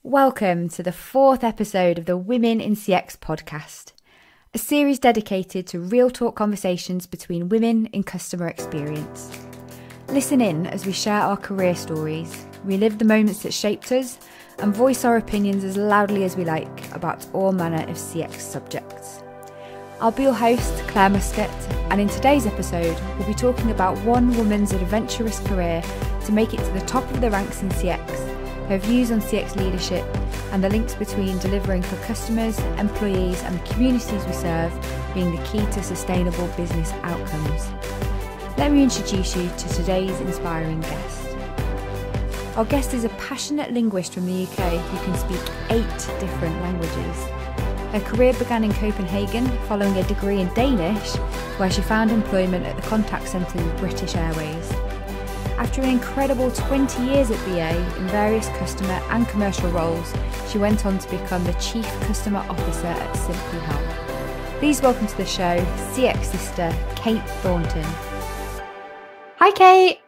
Welcome to the fourth episode of the Women in CX podcast, a series dedicated to real talk conversations between women in customer experience. Listen in as we share our career stories, relive the moments that shaped us, and voice our opinions as loudly as we like about all manner of CX subjects. I'll be your host, Claire Muscat, and in today's episode, we'll be talking about one woman's adventurous career to make it to the top of the ranks in CX, her views on CX leadership, and the links between delivering for customers, employees, and the communities we serve being the key to sustainable business outcomes. Let me introduce you to today's inspiring guest. Our guest is a passionate linguist from the UK who can speak 8 different languages. Her career began in Copenhagen following a degree in Danish, where she found employment at the contact centre with British Airways. After an incredible 20 years at BA in various customer and commercial roles, she went on to become the Chief Customer Officer at Simply Health. Please welcome to the show, CX sister, Kate Thornton. Hi, Kate.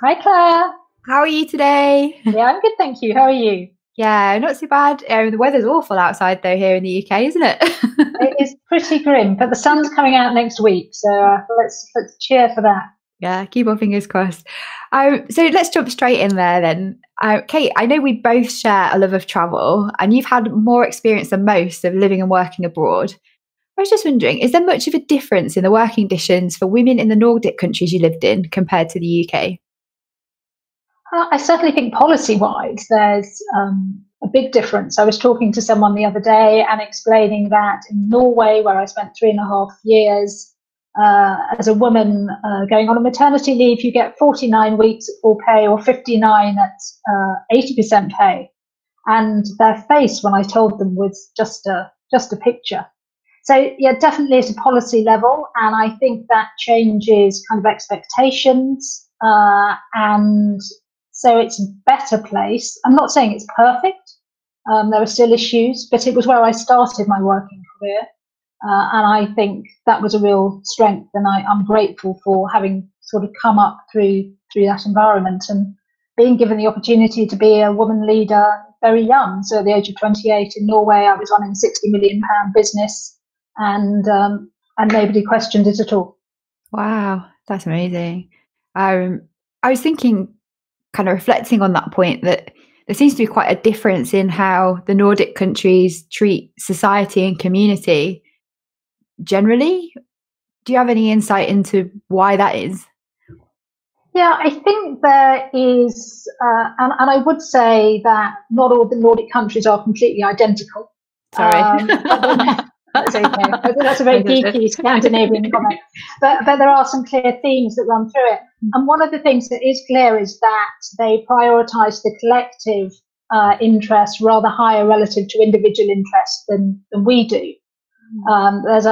Hi, Claire. How are you today? Yeah, I'm good, thank you. How are you? Yeah, not too bad. The weather's awful outside, though, here in the UK, isn't it? It is pretty grim, but the sun's coming out next week, so let's cheer for that. Yeah, keep our fingers crossed. So let's jump straight in there then. Kate, I know we both share a love of travel, and you've had more experience than most of living and working abroad. I was just wondering, is there much of a difference in the working conditions for women in the Nordic countries you lived in compared to the UK? I certainly think policy-wise, there's a big difference. I was talking to someone the other day and explaining that in Norway, where I spent 3.5 years, as a woman going on a maternity leave, you get 49 weeks at full pay or 59 at 80% pay. And their face when I told them was just a picture. So yeah, definitely at a policy level, and I think that changes kind of expectations, and so it's a better place. I'm not saying it's perfect. There are still issues, but it was where I started my working career. And I think that was a real strength, and I'm grateful for having sort of come up through that environment and being given the opportunity to be a woman leader very young. So at the age of 28 in Norway, I was running a £60 million business, and nobody questioned it at all. Wow, that's amazing. I was thinking, kind of reflecting on that point, that there seems to be quite a difference in how the Nordic countries treat society and community generally. Do you have any insight into why that is? Yeah, I think there is, and I would say that not all the Nordic countries are completely identical. Sorry. That's okay. I think that's a very geeky Scandinavian comment. But there are some clear themes that run through it. And one of the things that is clear is that they prioritise the collective interest rather higher relative to individual interest than we do. There's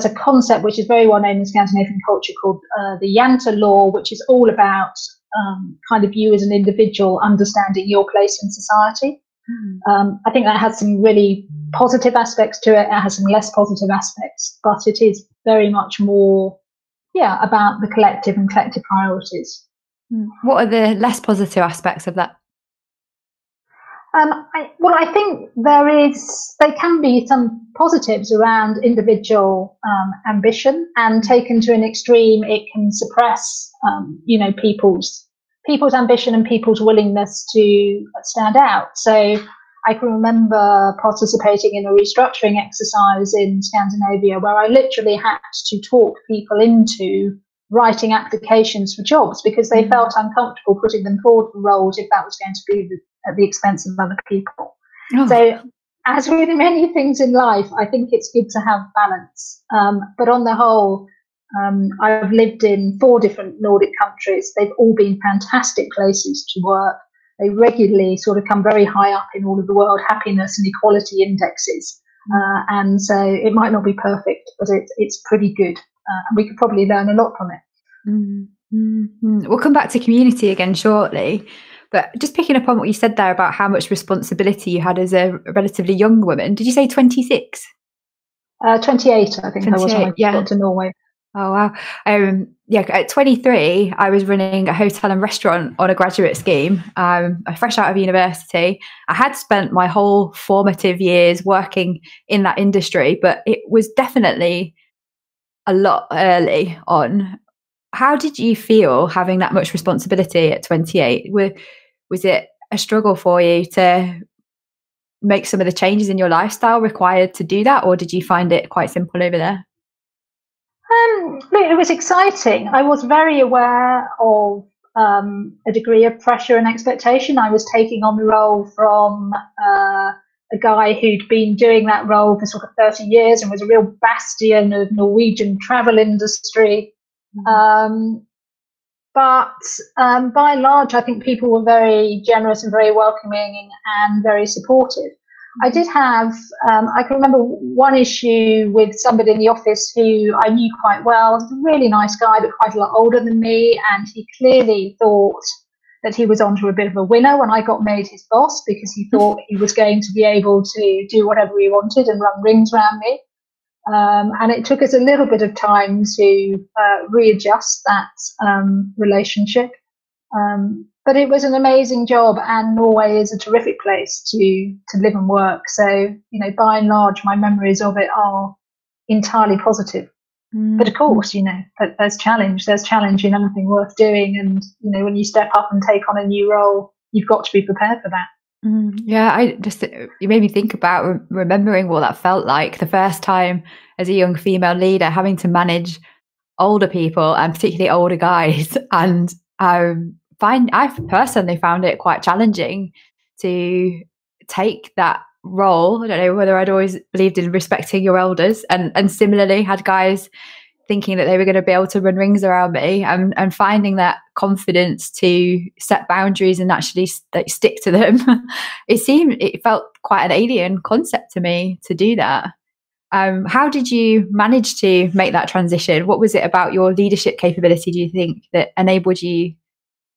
a concept which is very well known in Scandinavian culture called the Jante law, which is all about kind of you as an individual understanding your place in society. I think that has some really positive aspects to it. It has some less positive aspects, but it is very much more, about the collective and collective priorities. What are the less positive aspects of that? I think there can be some positives around individual ambition, and taken to an extreme, it can suppress, people's ambition and people's willingness to stand out. So I can remember participating in a restructuring exercise in Scandinavia where I literally had to talk people into writing applications for jobs because they felt uncomfortable putting them forward for roles if that was going to be at the expense of other people. Oh. So as with many things in life, I think it's good to have balance. But on the whole, I've lived in 4 different Nordic countries. They've all been fantastic places to work. They regularly sort of come very high up in all of the world happiness and equality indexes. And so it might not be perfect, but it's pretty good. And we could probably learn a lot from it. We'll come back to community again shortly. But just picking up on what you said there about how much responsibility you had as a relatively young woman. Did you say 26? 28, I think 28, I was when I got to Norway. Oh, wow. at 23, I was running a hotel and restaurant on a graduate scheme. Fresh out of university, I had spent my whole formative years working in that industry, but it was definitely a lot early on. How did you feel having that much responsibility at 28? Was it a struggle for you to make some of the changes in your lifestyle required to do that, or did you find it quite simple over there? It was exciting. I was very aware of a degree of pressure and expectation. I was taking on the role from a guy who'd been doing that role for sort of 30 years and was a real bastion of Norwegian travel industry. But by and large, I think people were very generous and very welcoming and very supportive. I did have, I can remember one issue with somebody in the office who I knew quite well. He was a really nice guy, but quite a lot older than me. And he clearly thought that he was onto a bit of a winner when I got made his boss, because he thought he was going to be able to do whatever he wanted and run rings around me. And it took us a little bit of time to readjust that relationship. But it was an amazing job, and Norway is a terrific place to live and work. So, by and large, my memories of it are entirely positive. But of course, there's challenge. There's challenge in anything worth doing. And, when you step up and take on a new role, you've got to be prepared for that. Yeah, you made me think about remembering what that felt like the first time as a young female leader, having to manage older people and particularly older guys. And I've personally found it quite challenging to take that role. I don't know whether I'd always believed in respecting your elders, and similarly had guys thinking that they were going to be able to run rings around me, and finding that confidence to set boundaries and actually stick to them. It felt quite an alien concept to me to do that. How did you manage to make that transition? What was it about your leadership capability, do you think, that enabled you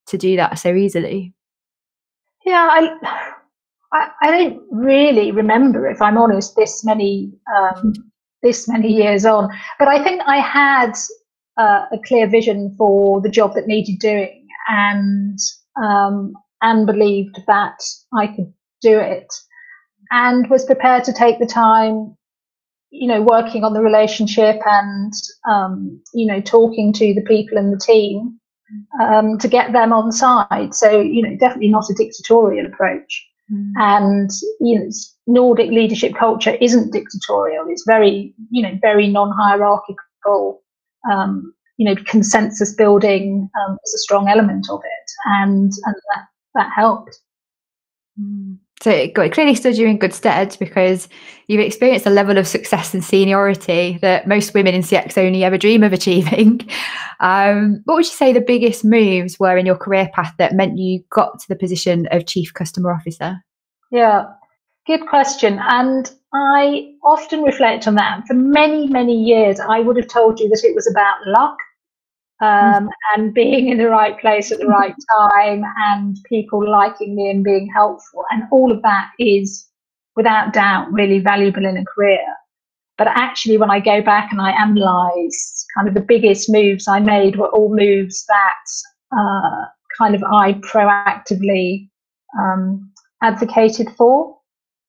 to do that so easily? Yeah, I don't really remember, if I'm honest, this many years on. But I think I had a clear vision for the job that needed doing, and believed that I could do it, and was prepared to take the time, working on the relationship and, talking to the people in the team to get them on side. So, definitely not a dictatorial approach. And, Nordic leadership culture isn't dictatorial. It's very, very non-hierarchical. Consensus building is a strong element of it, and that helped. So it clearly stood you in good stead, because you've experienced a level of success and seniority that most women in CX only ever dream of achieving. What would you say the biggest moves were in your career path that meant you got to the position of Chief Customer Officer? Yeah, good question. And I often reflect on that. For many, many years, I would have told you that it was about luck. And being in the right place at the right time, and people liking me and being helpful. And all of that is, without doubt, really valuable in a career. But actually, when I go back and I analyse kind of the biggest moves I made, were all moves that I proactively advocated for.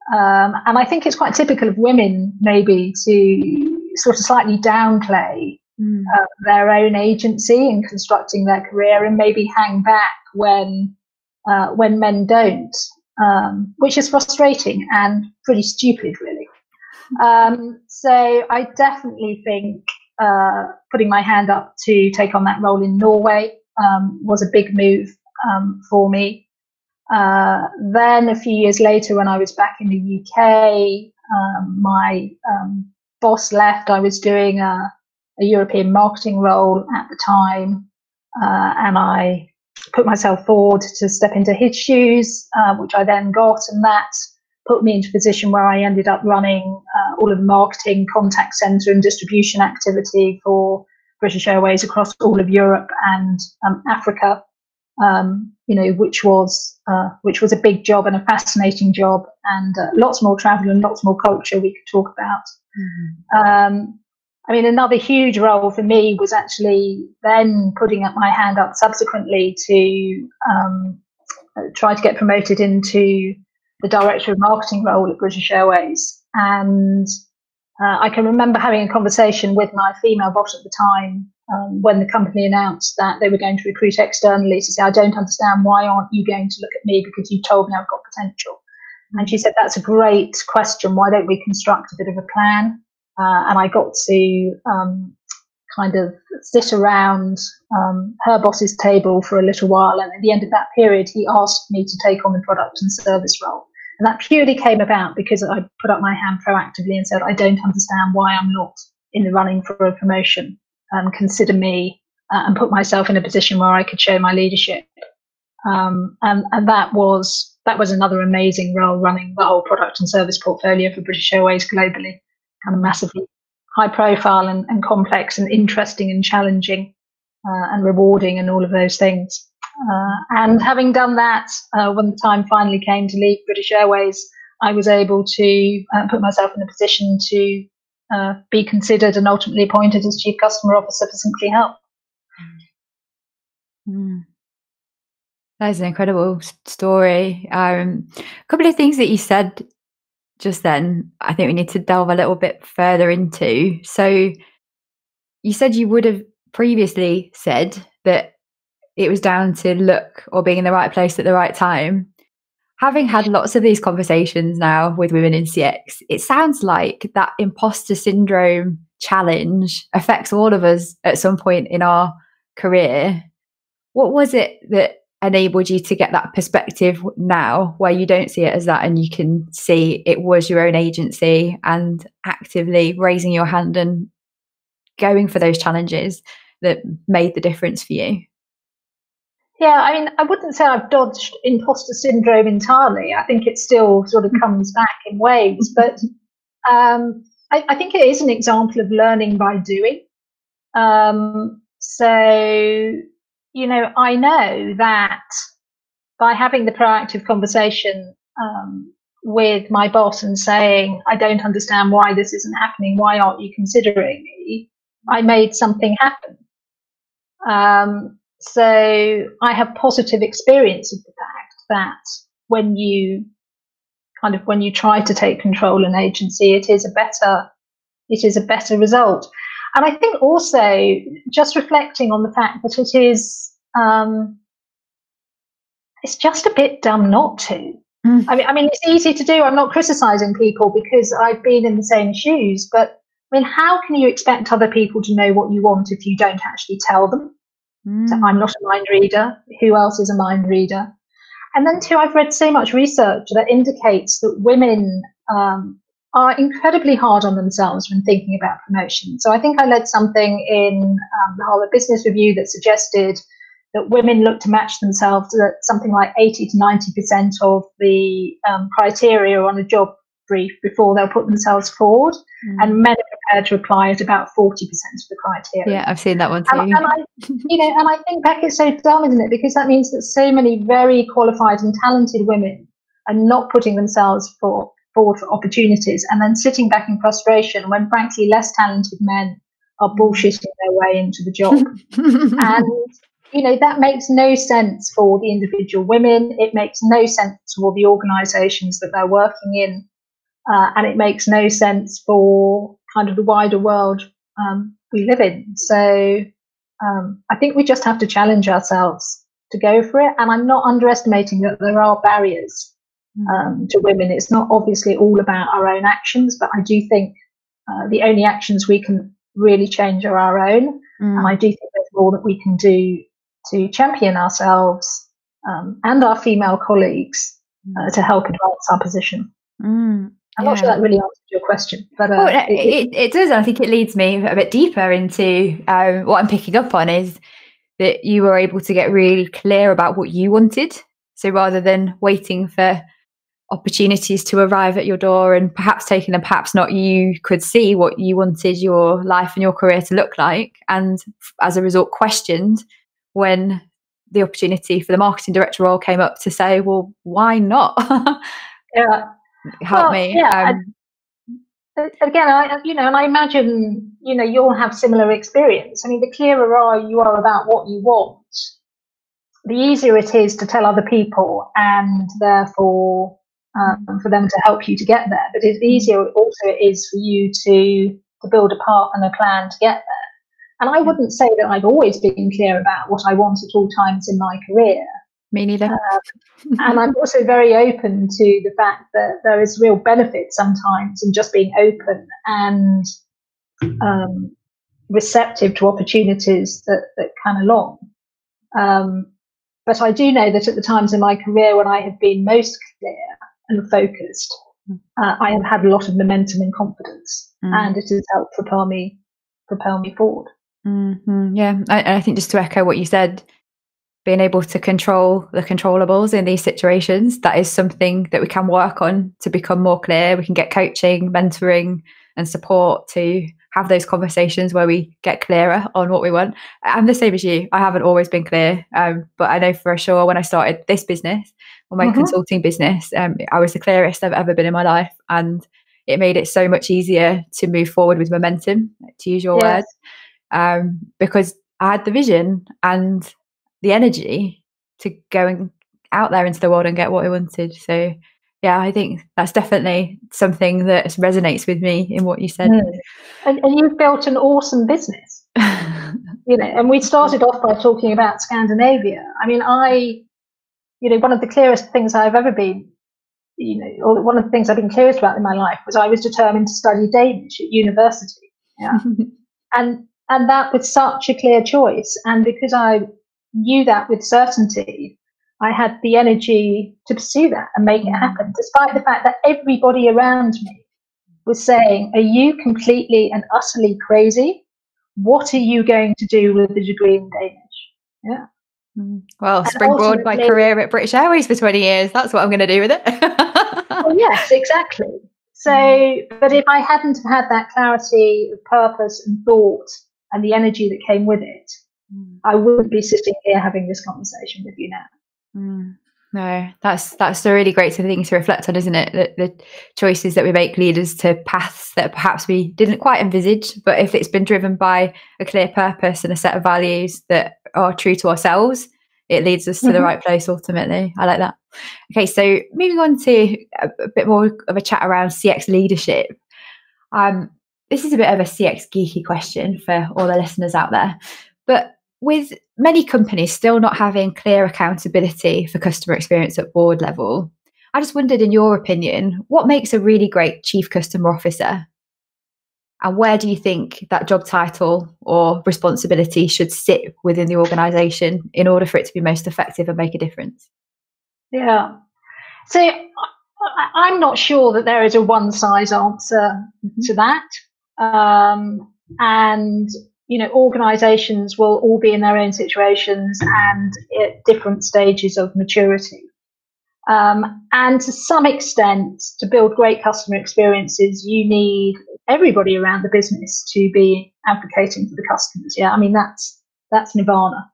And I think it's quite typical of women, maybe, to sort of slightly downplay their own agency in constructing their career, and maybe hang back when men don't, which is frustrating and pretty stupid, really. So I definitely think putting my hand up to take on that role in Norway was a big move for me. Then a few years later, when I was back in the UK, my boss left. I was doing a European marketing role at the time, and I put myself forward to step into his shoes, which I then got, and that put me into a position where I ended up running all of the marketing, contact centre and distribution activity for British Airways across all of Europe and Africa, which was a big job and a fascinating job, and lots more travel and lots more culture we could talk about. I mean, another huge role for me was actually then putting up my hand up subsequently to try to get promoted into the director of marketing role at British Airways. And I can remember having a conversation with my female boss at the time when the company announced that they were going to recruit externally to say, I don't understand, why aren't you going to look at me because you told me I've got potential? And she said, that's a great question. Why don't we construct a bit of a plan? And I got to kind of sit around her boss's table for a little while. And at the end of that period, he asked me to take on the product and service role. And that purely came about because I put up my hand proactively and said, I don't understand why I'm not in the running for a promotion. Consider me, and put myself in a position where I could show my leadership. And that was another amazing role, running the whole product and service portfolio for British Airways globally. Kind of massively high profile and complex and interesting and challenging and rewarding and all of those things. And having done that, when the time finally came to leave British Airways, I was able to put myself in a position to be considered and ultimately appointed as Chief Customer Officer for Simply Health. That is an incredible story. A couple of things that you said just then, I think we need to delve a little bit further into. So you said you would have previously said that it was down to luck or being in the right place at the right time. Having had lots of these conversations now with women in CX, it sounds like that imposter syndrome challenge affects all of us at some point in our career. What was it that enabled you to get that perspective now, where you don't see it as that and you can see it was your own agency and actively raising your hand and going for those challenges that made the difference for you? Yeah, I mean, I wouldn't say I've dodged imposter syndrome entirely. I think it still sort of comes back in waves, but I think it is an example of learning by doing. So, you know, I know that by having the proactive conversation with my boss and saying, I don't understand why this isn't happening, why aren't you considering me, I made something happen. So I have positive experience of the fact that when you try to take control in agency, it is a better result. And I think also just reflecting on the fact that it is, it's just a bit dumb not to. I mean, it's easy to do. I'm not criticizing people because I've been in the same shoes, but I mean, how can you expect other people to know what you want if you don't actually tell them? So I'm not a mind reader. Who else is a mind reader? And then too, I've read so much research that indicates that women are incredibly hard on themselves when thinking about promotion. So I think I read something in the Harvard Business Review that suggested that women look to match themselves at something like 80 to 90% of the criteria on a job brief before they'll put themselves forward, and men are prepared to apply at about 40% of the criteria. Yeah, I've seen that one too. And I think back, it's so dumb, isn't it? Because that means that so many very qualified and talented women are not putting themselves forward for opportunities, and then sitting back in frustration when, frankly, less talented men are bullshitting their way into the job. And that makes no sense for the individual women. It makes no sense for the organisations that they're working in. And it makes no sense for kind of the wider world we live in. So I think we just have to challenge ourselves to go for it. And I'm not underestimating that there are barriers to women. It's not obviously all about our own actions, but I do think the only actions we can really change are our own. And I do think there's more that we can do to champion ourselves and our female colleagues to help advance our position. I'm not sure that really answers your question, but it does. I think it leads me a bit deeper into what I'm picking up on is that you were able to get really clear about what you wanted. So rather than waiting for opportunities to arrive at your door and perhaps taking them, perhaps not, you could see what you wanted your life and your career to look like, and as a result questioned when the opportunity for the marketing director role came up to say, well, why not? Yeah. Help me. Yeah, again, and I imagine, you'll have similar experience. I mean, the clearer you are about what you want, the easier it is to tell other people, and therefore for them to help you to get there. But it's easier also it is for you to build a path and a plan to get there. And I wouldn't say that I've always been clear about what I want at all times in my career. Me neither. And I'm also very open to the fact that there is real benefit sometimes in just being open and receptive to opportunities that come along. But I do know that at the times in my career when I have been most clear and focused, I have had a lot of momentum and confidence, and it has helped propel me forward. Mm-hmm. Yeah, I think just to echo what you said, being able to control the controllables in these situations, that is something that we can work on to become more clear. We can get coaching, mentoring and support to have those conversations where we get clearer on what we want. I'm the same as you. I haven't always been clear, but I know for sure when I started this business or my consulting business, I was the clearest I've ever been in my life, and it made it so much easier to move forward with momentum, to use your word, because I had the vision and the energy to go out there into the world and get what I wanted. So yeah, I think that's definitely something that resonates with me in what you said. And you've built an awesome business. And we started off by talking about Scandinavia. I mean, one of the clearest things I've ever been, or one of the things I've been clearest about in my life was I was determined to study Danish at university. Yeah. and that was such a clear choice. And because I knew that with certainty, I had the energy to pursue that and make it happen, despite the fact that everybody around me was saying, are you completely and utterly crazy? What are you going to do with a degree in Danish? Yeah. Well, springboard my career at British Airways for 20 years. That's what I'm going to do with it. Well, yes, exactly. So, but if I hadn't had that clarity of purpose and thought and the energy that came with it, I wouldn't be sitting here having this conversation with you now. No, that's a really great thing to reflect on, isn't it? That the choices that we make lead us to paths that perhaps we didn't quite envisage, but if it's been driven by a clear purpose and a set of values that are true to ourselves, it leads us to the right place ultimately. I like that. Okay, so moving on to a bit more of a chat around CX leadership. This is a bit of a CX geeky question for all the listeners out there, but with many companies still not having clear accountability for customer experience at board level, I just wondered, in your opinion, what makes a really great chief customer officer? And where do you think that job title or responsibility should sit within the organisation in order for it to be most effective and make a difference? Yeah. So I'm not sure that there is a one-size answer to that. And organizations will all be in their own situations and at different stages of maturity. And to some extent, to build great customer experiences, you need everybody around the business to be advocating for the customers. Yeah, I mean, that's nirvana.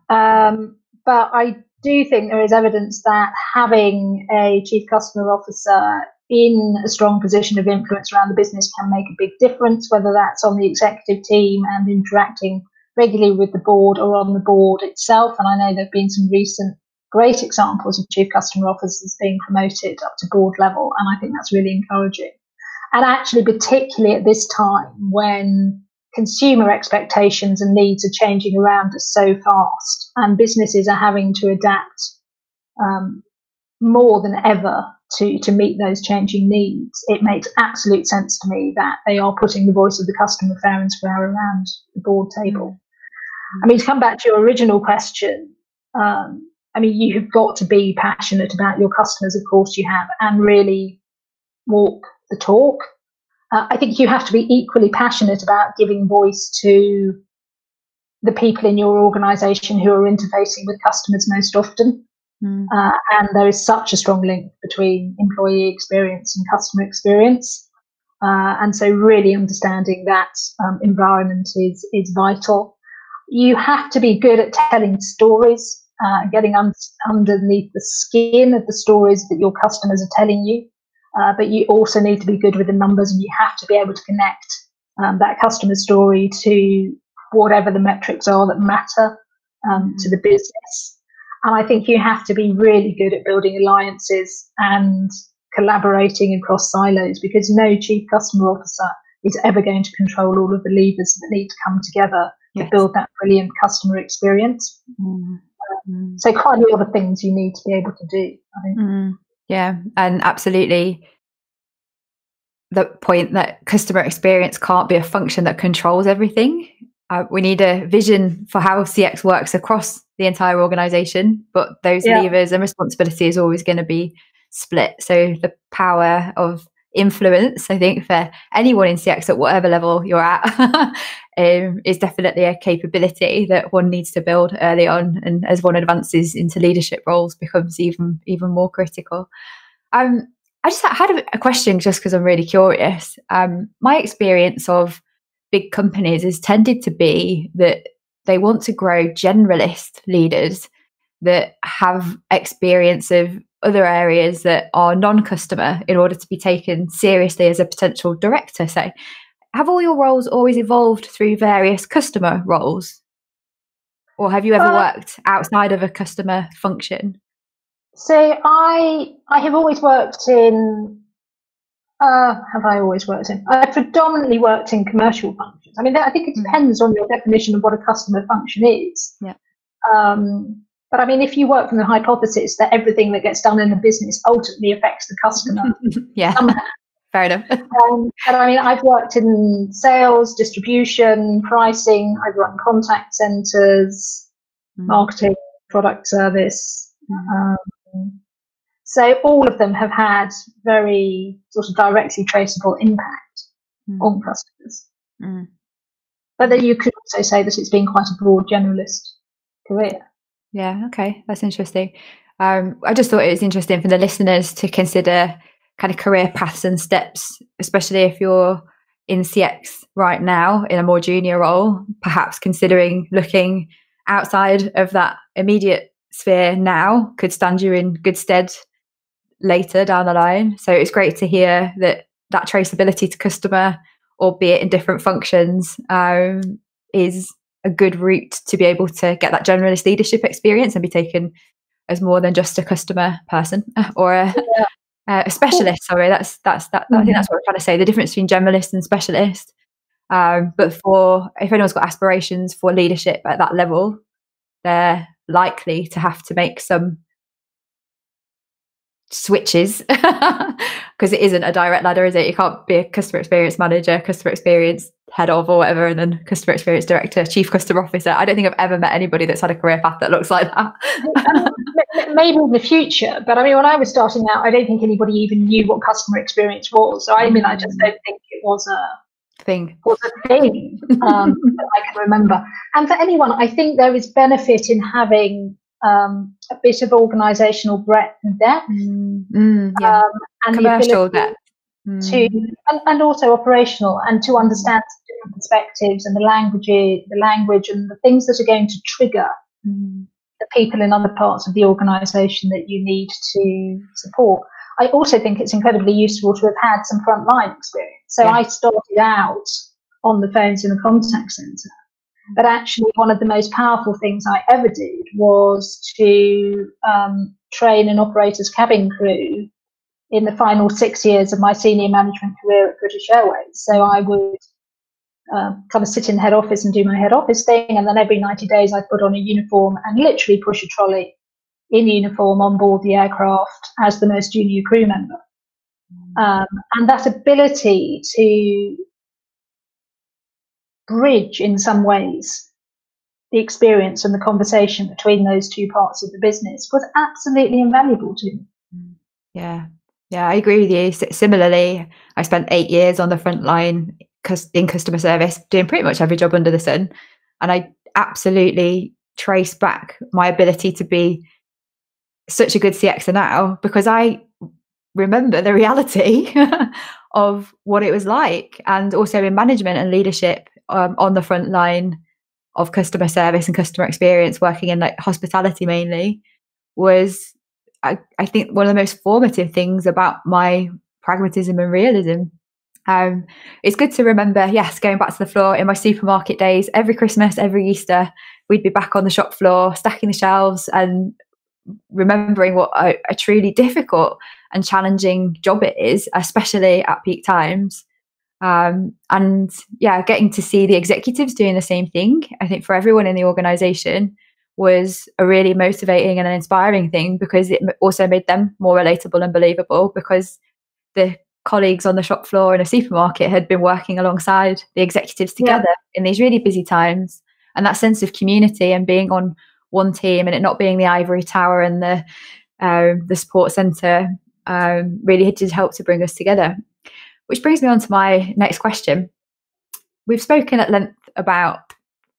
But I do think there is evidence that having a chief customer officer in a strong position of influence around the business can make a big difference, whether that's on the executive team and interacting regularly with the board or on the board itself. And I know there have been some recent great examples of chief customer officers being promoted up to board level, and I think that's really encouraging. And actually, particularly at this time when consumer expectations and needs are changing around us so fast and businesses are having to adapt more than ever to meet those changing needs, it makes absolute sense to me that they are putting the voice of the customer fair and square around the board table. I mean, to come back to your original question, I mean, you have got to be passionate about your customers, of course you have, and really walk the talk. I think you have to be equally passionate about giving voice to the people in your organisation who are interfacing with customers most often. And there is such a strong link between employee experience and customer experience. And so really understanding that environment is vital. You have to be good at telling stories, getting underneath the skin of the stories that your customers are telling you. but you also need to be good with the numbers, and you have to be able to connect that customer story to whatever the metrics are that matter to the business. And I think you have to be really good at building alliances and collaborating across silos, because no chief customer officer is ever going to control all of the levers that need to come together to build that brilliant customer experience. So quite a lot of things you need to be able to do, I think. Yeah, and absolutely the point that customer experience can't be a function that controls everything. We need a vision for how CX works across the entire organization, but those levers and responsibility is always going to be split. So the power of influence, I think, for anyone in CX at whatever level you're at is definitely a capability that one needs to build early on, and as one advances into leadership roles becomes even more critical. I just had a question, just because I'm really curious. My experience of big companies has tended to be that they want to grow generalist leaders that have experience of other areas that are non-customer in order to be taken seriously as a potential director. So have all your roles always evolved through various customer roles? Or have you ever worked outside of a customer function? So I have always worked in, I've predominantly worked in commercial functions. I mean, I think it depends on your definition of what a customer function is. Yeah. But I mean, if you work from the hypothesis that everything that gets done in a business ultimately affects the customer, somehow. Fair enough. But I mean, I've worked in sales, distribution, pricing. I've run contact centers, marketing, product service. So all of them have had very sort of directly traceable impact on customers. But then you could also say that it's been quite a broad generalist career. Yeah, okay, that's interesting. I just thought it was interesting for the listeners to consider kind of career paths and steps, especially if you're in CX right now in a more junior role, perhaps considering looking outside of that immediate sphere now could stand you in good stead later down the line. So it's great to hear that traceability to customer, albeit in different functions, is a good route to be able to get that generalist leadership experience and be taken as more than just a customer person or a specialist. Sorry, I think that's what I'm trying to say. The difference between generalist and specialist. But if anyone's got aspirations for leadership at that level, they're likely to have to make some switches because it isn't a direct ladder, is it? You can't be a customer experience manager, customer experience head of or whatever, and then customer experience director, chief customer officer. I don't think I've ever met anybody that's had a career path that looks like that. Maybe in the future, but I mean, when I was starting out, I don't think anybody even knew what customer experience was. So I mean, I just don't think it was a thing that I can remember. And for anyone, I think there is benefit in having a bit of organisational breadth and depth, and commercial depth, and also operational, and to understand different perspectives and the language and the things that are going to trigger the people in other parts of the organisation that you need to support. I also think it's incredibly useful to have had some frontline experience. So I started out on the phones in a contact centre. But actually, one of the most powerful things I ever did was to train an operator's cabin crew in the final 6 years of my senior management career at British Airways. So I would kind of sit in the head office and do my head office thing, and then every 90 days I'd put on a uniform and literally push a trolley in uniform on board the aircraft as the most junior crew member. And that ability to bridge in some ways the experience and the conversation between those two parts of the business was absolutely invaluable to me. Yeah, I agree with you. Similarly, I spent 8 years on the front line in customer service, doing pretty much every job under the sun, and I absolutely trace back my ability to be such a good CXer now because I remember the reality of what it was like, and also in management and leadership on the front line of customer service and customer experience, working in like hospitality mainly, was I think one of the most formative things about my pragmatism and realism. It's good to remember, yes, going back to the floor in my supermarket days, every Christmas, every Easter, we'd be back on the shop floor, stacking the shelves and remembering what a truly difficult and challenging job it is, especially at peak times. And yeah, getting to see the executives doing the same thing, I think for everyone in the organization was a really motivating and an inspiring thing, because it also made them more relatable and believable, because the colleagues on the shop floor in a supermarket had been working alongside the executives together in these really busy times. And that sense of community and being on one team, and it not being the ivory tower and the support center, really did help to bring us together. Which brings me on to my next question. We've spoken at length about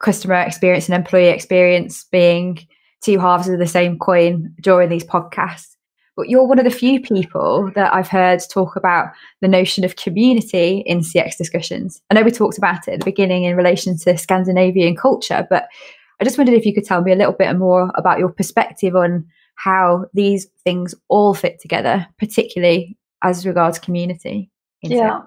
customer experience and employee experience being two halves of the same coin during these podcasts. But you're one of the few people that I've heard talk about the notion of community in CX discussions. I know we talked about it at the beginning in relation to Scandinavian culture, but I just wondered if you could tell me a little bit more about your perspective on how these things all fit together, particularly as regards community. Yeah,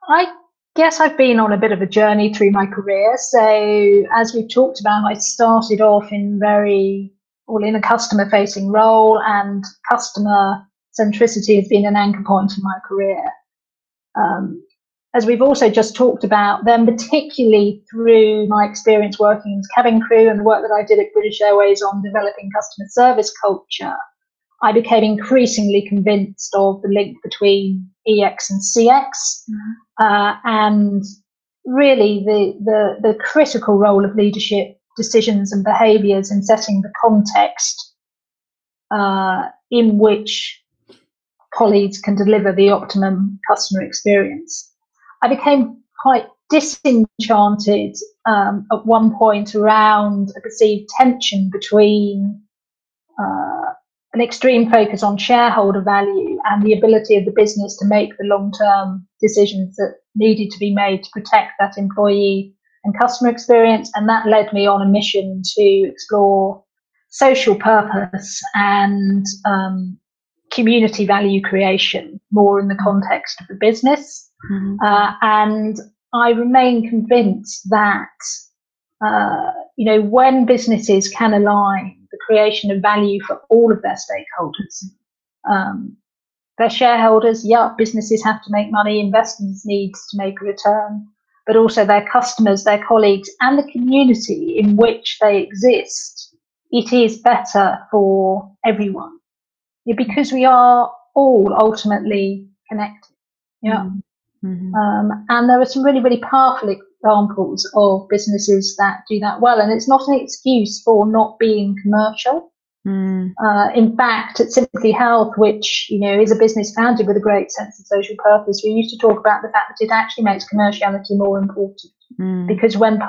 I guess I've been on a bit of a journey through my career. So as we've talked about, I started off in a customer facing role, and customer centricity has been an anchor point in my career. As we've also just talked about, then particularly through my experience working as cabin crew and the work that I did at British Airways on developing customer service culture, I became increasingly convinced of the link between EX and CX, and really the critical role of leadership decisions and behaviours in setting the context in which colleagues can deliver the optimum customer experience. I became quite disenchanted at one point around a perceived tension between an extreme focus on shareholder value and the ability of the business to make the long-term decisions that needed to be made to protect that employee and customer experience. And that led me on a mission to explore social purpose and community value creation more in the context of the business. And I remain convinced that, when businesses can align the creation of value for all of their stakeholders, their shareholders, businesses have to make money, investors need to make a return, but also their customers, their colleagues, and the community in which they exist, it is better for everyone, because we are all ultimately connected. And there are some really, really powerful examples of businesses that do that well, and it's not an excuse for not being commercial. In fact, at Simply Health, which is a business founded with a great sense of social purpose, we used to talk about the fact that it actually makes commerciality more important, because when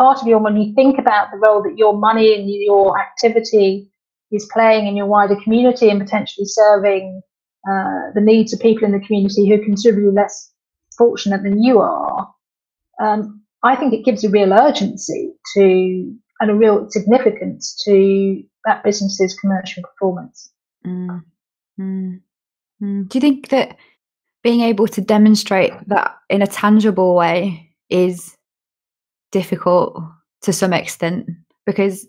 you think about the role that your money and your activity is playing in your wider community and potentially serving the needs of people in the community who are considerably less fortunate than you are, I think it gives a real urgency and a real significance to that business's commercial performance. Do you think that being able to demonstrate that in a tangible way is difficult to some extent? Because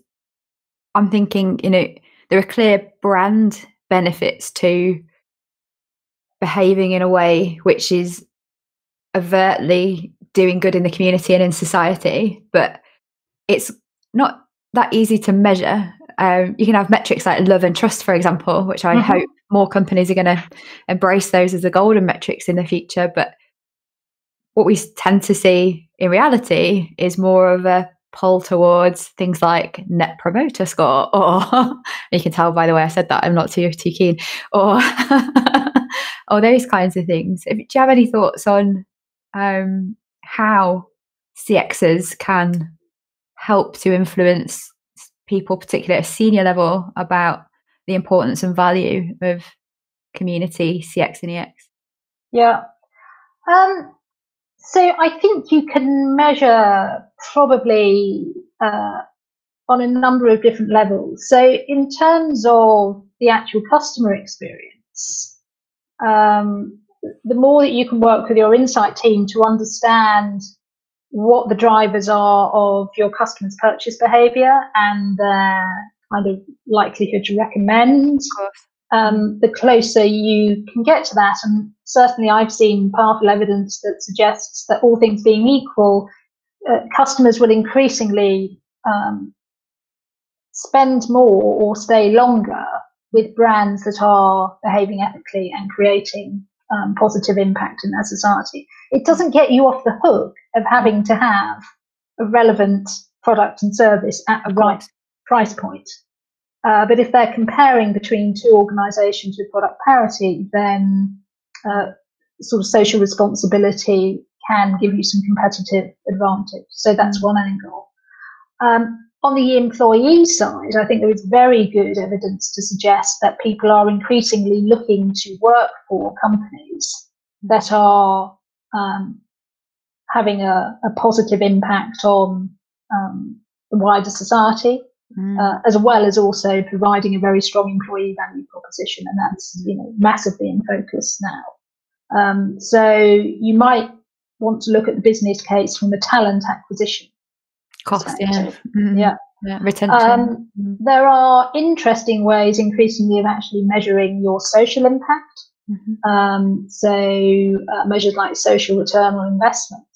I'm thinking, there are clear brand benefits to behaving in a way which is overtly doing good in the community and in society, but it's not that easy to measure. You can have metrics like love and trust, for example, which I hope more companies are going to embrace those as the golden metrics in the future. But what we tend to see in reality is more of a pull towards things like net promoter score, or you can tell by the way I said that I'm not too keen, or or those kinds of things. Do you have any thoughts on how CXs can help to influence people, particularly at a senior level, about the importance and value of community CX and EX? Yeah. So I think you can measure probably on a number of different levels. So in terms of the actual customer experience, the more that you can work with your insight team to understand what the drivers are of your customers' purchase behavior and their kind of likelihood to recommend, the closer you can get to that. And certainly I've seen powerful evidence that suggests that, all things being equal, customers will increasingly spend more or stay longer with brands that are behaving ethically and creating positive impact in their society. It doesn't get you off the hook of having to have a relevant product and service at the right price point. But if they're comparing between two organisations with product parity, then sort of social responsibility can give you some competitive advantage. So that's one angle. On the employee side, I think there is very good evidence to suggest that people are increasingly looking to work for companies that are having a positive impact on the wider society, as well as also providing a very strong employee value proposition, and that's massively in focus now. So you might want to look at the business case from a talent acquisition cost, retention. There are interesting ways increasingly of actually measuring your social impact. Measured like social return on investment.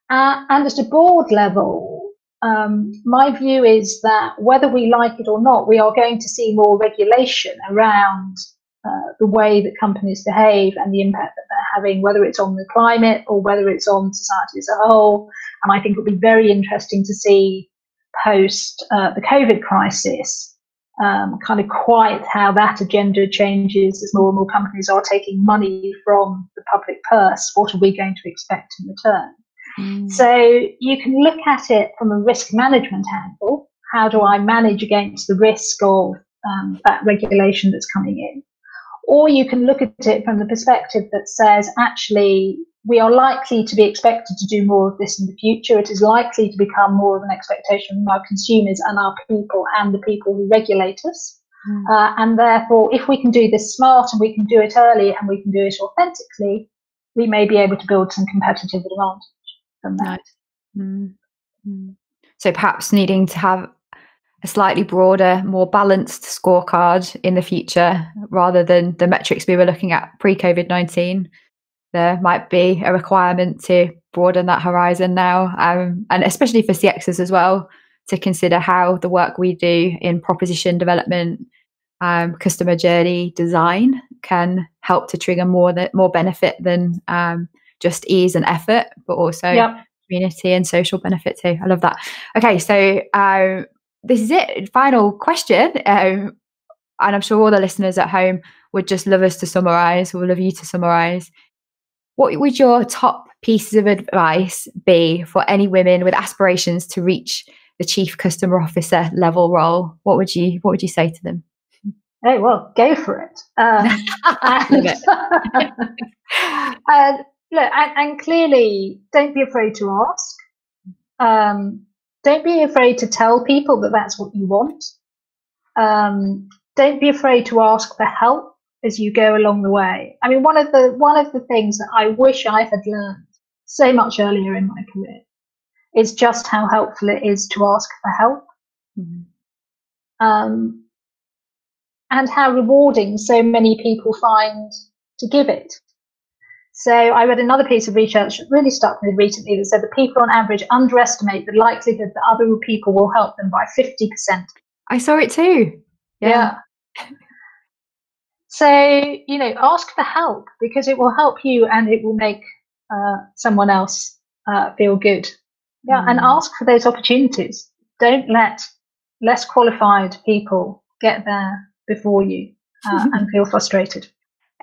And at a board level, my view is that whether we like it or not, we are going to see more regulation around the way that companies behave and the impact that they're having, whether it's on the climate or whether it's on society as a whole. And I think it'll be very interesting to see post the COVID crisis kind of quite how that agenda changes as more and more companies are taking money from the public purse. What are we going to expect in return? So you can look at it from a risk management angle. How do I manage against the risk of that regulation that's coming in? Or you can look at it from the perspective that says, actually, we are likely to be expected to do more of this in the future. It is likely to become more of an expectation from our consumers and our people and the people who regulate us. And therefore, if we can do this smart and we can do it early and we can do it authentically, we may be able to build some competitive advantage from that. Nice. So perhaps needing to have a slightly broader, more balanced scorecard in the future, rather than the metrics we were looking at pre-COVID-19. There might be a requirement to broaden that horizon now, and especially for CXs as well, to consider how the work we do in proposition development, customer journey design can help to trigger more benefit than just ease and effort, but also community and social benefit too. I love that. Okay, so this is it. Final question. And I'm sure all the listeners at home would just love us to summarise, or love you to summarise. What would your top pieces of advice be for any women with aspirations to reach the Chief Customer Officer level role? What would you say to them? Oh, well, go for it. And clearly, don't be afraid to ask. Don't be afraid to tell people that that's what you want. Don't be afraid to ask for help as you go along the way. I mean, one of the things that I wish I had learned so much earlier in my career is just how helpful it is to ask for help. And how rewarding so many people find to give it. So I read another piece of research that really stuck with me recently that said that people on average underestimate the likelihood that other people will help them by 50%. I saw it too. Yeah. So, ask for help, because it will help you and it will make someone else feel good. And ask for those opportunities. Don't let less qualified people get there before you and feel frustrated.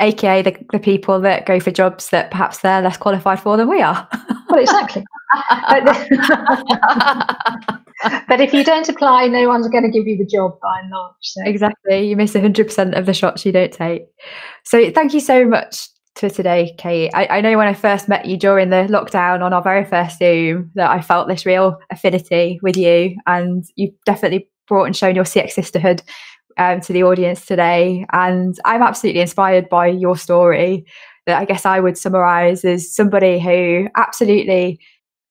AKA the people that go for jobs that perhaps they're less qualified for than we are. Well, exactly. But if you don't apply, no one's going to give you the job by and large. So. Exactly. You miss 100% of the shots you don't take. So thank you so much for today, Kate. I know when I first met you during the lockdown on our very first Zoom that I felt this real affinity with you, and you've definitely brought and shown your CX sisterhood to the audience today. And I'm absolutely inspired by your story. that I guess I would summarize as somebody who absolutely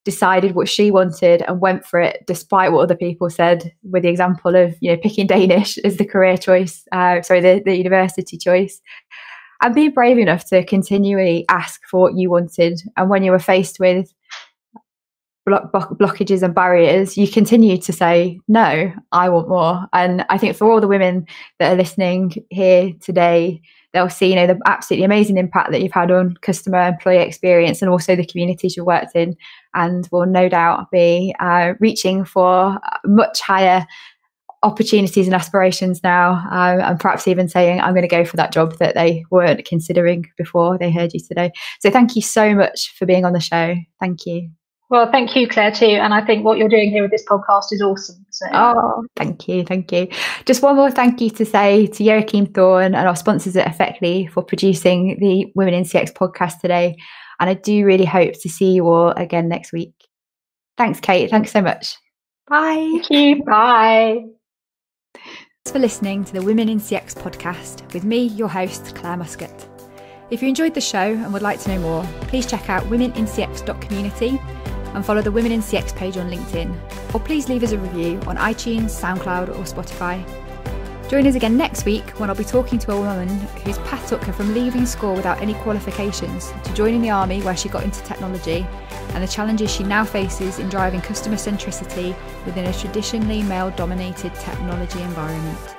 decided what she wanted and went for it despite what other people said, with the example of, you know, picking Danish as the career choice, the university choice, and being brave enough to continually ask for what you wanted. And when you were faced with blockages and barriers, you continue to say, no, I want more. And I think for all the women that are listening here today, they'll see, you know, the absolutely amazing impact that you've had on customer employee experience and also the communities you've worked in, and will no doubt be reaching for much higher opportunities and aspirations now, and perhaps even saying, I'm going to go for that job that they weren't considering before they heard you today. So thank you so much for being on the show. Thank you. Well, thank you, Claire, too. And I think what you're doing here with this podcast is awesome. So. Oh, thank you. Thank you. Just one more thank you to say to Joachim Thorn and our sponsors at Effectly for producing the Women in CX podcast today. And I do really hope to see you all again next week. Thanks, Kate. Thanks so much. Bye. Thank you. Bye. Thanks for listening to the Women in CX podcast with me, your host, Claire Muscat. If you enjoyed the show and would like to know more, please check out womenincx.community and follow the Women in CX page on LinkedIn, or please leave us a review on iTunes, SoundCloud or Spotify. Join us again next week when I'll be talking to a woman whose path took her from leaving school without any qualifications to joining the army, where she got into technology, and the challenges she now faces in driving customer centricity within a traditionally male-dominated technology environment.